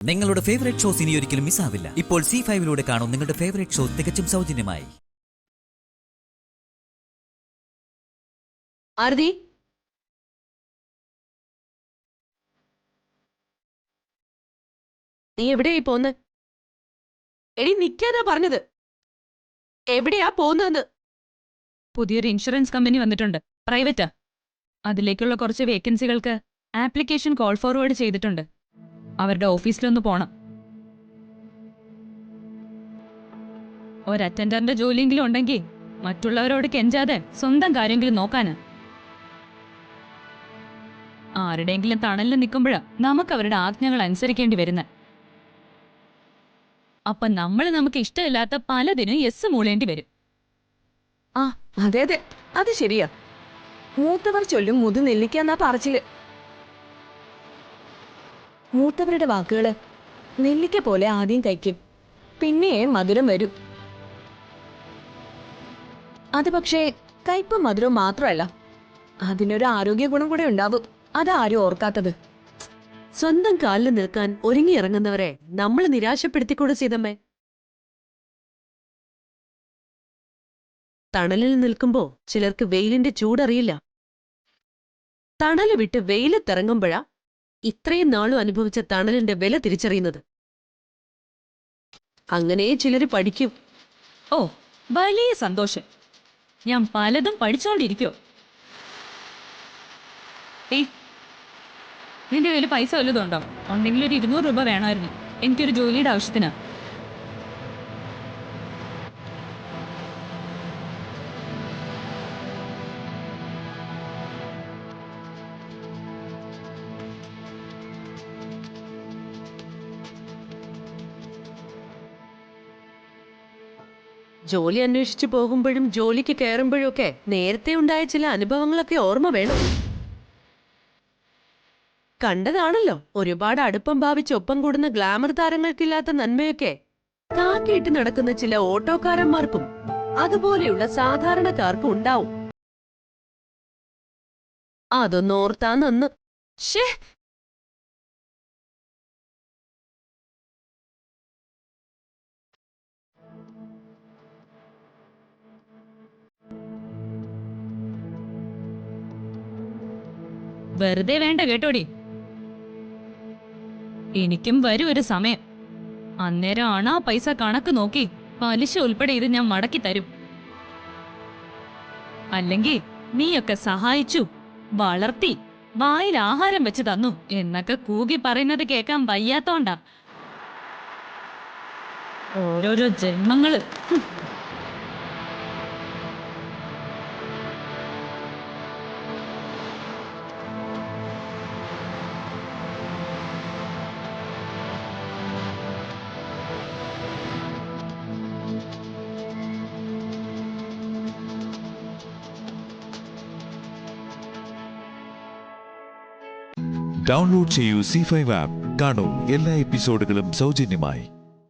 നിങ്ങളുടെ favourite shows ഇനി ഒരിക്കലും മിസ്സാവില്ല. ഇപ്പോൾ C5-ലൂടെ കാണും നിങ്ങളുടെ ഫേവറേറ്റ് ഷോ തികച്ചും സൗജന്യമായി. ആരതി, നീ എവിടെയായി പോന്ന്? എടി, നിക്കാനാ പറഞ്ഞത്. എവിടെയാ പോന്നെന്ന്? പുതിയൊരു ഇൻഷുറൻസ് കമ്പനി വന്നിട്ടുണ്ട്, പ്രൈവറ്റാ. അതിലേക്കുള്ള കുറച്ച് വേക്കൻസികൾക്ക് ആപ്ലിക്കേഷൻ കോൾ ഫോർവേഡ് ചെയ്തിട്ടുണ്ട്. അവരുടെ ഓഫീസിലൊന്ന് പോണം. ഒരു അറ്റൻഡറിന്റെ ജോലിയെങ്കിലും ഉണ്ടെങ്കിൽ മറ്റുള്ളവരോട് കെഞ്ചാതെ സ്വന്തം കാര്യമെങ്കിലും നോക്കാന്. ആരുടെയെങ്കിലും തണലിൽ നിൽക്കുമ്പോഴാ നമുക്ക് അവരുടെ ആജ്ഞകൾ അനുസരിക്കേണ്ടി വരുന്നത്. അപ്പൊ നമുക്ക് ഇഷ്ടമില്ലാത്ത പലതിനും യെസ് മൂളേണ്ടി വരും. ആ, അതെ അതെ, അത് ശരിയാ. മൂത്തവർ ചൊല്ലും മുതു നെല്ലിക്കാന്നാ പറച്ചില്. മൂത്തവരുടെ വാക്കുകള് നെല്ലിക്ക പോലെ ആദ്യം കഴിക്കും, പിന്നെ മധുരം വരും. അത് പക്ഷേ കയ്പും മധുരവും മാത്രമല്ല, അതിനൊരു ആരോഗ്യ ഗുണം കൂടെ ഉണ്ടാവും. അതാരും ഓർക്കാത്തത്. സ്വന്തം കാലിൽ നിൽക്കാൻ ഒരുങ്ങി ഇറങ്ങുന്നവരെ നമ്മൾ നിരാശപ്പെടുത്തിക്കൂടെ സീതമ്മേ? തണലിൽ നിൽക്കുമ്പോ ചിലർക്ക് വെയിലിന്റെ ചൂടറിയില്ല. തണല് വിട്ട് വെയിലത്തിറങ്ങുമ്പോഴാ ഇത്രയും നാളും അനുഭവിച്ച തണലിന്റെ വില തിരിച്ചറിയുന്നത്. അങ്ങനെ ചിലര് പഠിക്കും. ഓ, വലിയ സന്തോഷം. ഞാൻ പലതും പഠിച്ചോണ്ടിരിക്കോ. നിന്റെ കയ്യിൽ പൈസ വല്ലതും ഉണ്ടോ? ഉണ്ടെങ്കിൽ ഒരു 200 രൂപ വേണമായിരുന്നു. എനിക്കൊരു ജോലിയുടെ ആവശ്യത്തിനാ. ജോലി അന്വേഷിച്ചു പോകുമ്പോഴും ജോലിക്ക് കയറുമ്പോഴും ഒക്കെ നേരത്തെ ഉണ്ടായ ചില അനുഭവങ്ങളൊക്കെ ഓർമ്മ വേണം. കണ്ടതാണല്ലോ ഒരുപാട് അടുപ്പം ഭാവിച്ച് ഒപ്പം കൂടുന്ന ഗ്ലാമർ താരങ്ങൾക്കില്ലാത്ത നന്മയൊക്കെ കാക്കിയിട്ട് നടക്കുന്ന ചില ഓട്ടോക്കാരന്മാർക്കും അതുപോലെയുള്ള സാധാരണക്കാർക്കും ഉണ്ടാവും. അതൊന്ന് ഓർത്താ നന്ന്. ഷേ, വെറുതെ വേണ്ട കേട്ടോടി. എനിക്കും വരും ഒരു സമയം. അന്നേരം ആ പൈസ കണക്ക് നോക്കി പലിശ ഉൾപ്പെടെ ഇത് ഞാൻ മടക്കി തരും. അല്ലെങ്കിൽ നീയൊക്കെ സഹായിച്ചു, വളർത്തി, വായിൽ ആഹാരം വെച്ച് തന്നു എന്നൊക്കെ കൂകി പറയുന്നത് കേൾക്കാൻ വയ്യാത്തോണ്ടാ. ഓരോരോ ജന്മങ്ങള്. ഡൗൺലോഡ് ചെയ്യൂ C5 ആപ്പ്. കാണൂ എല്ലാ എപ്പിസോഡുകളും സൗജന്യമായി.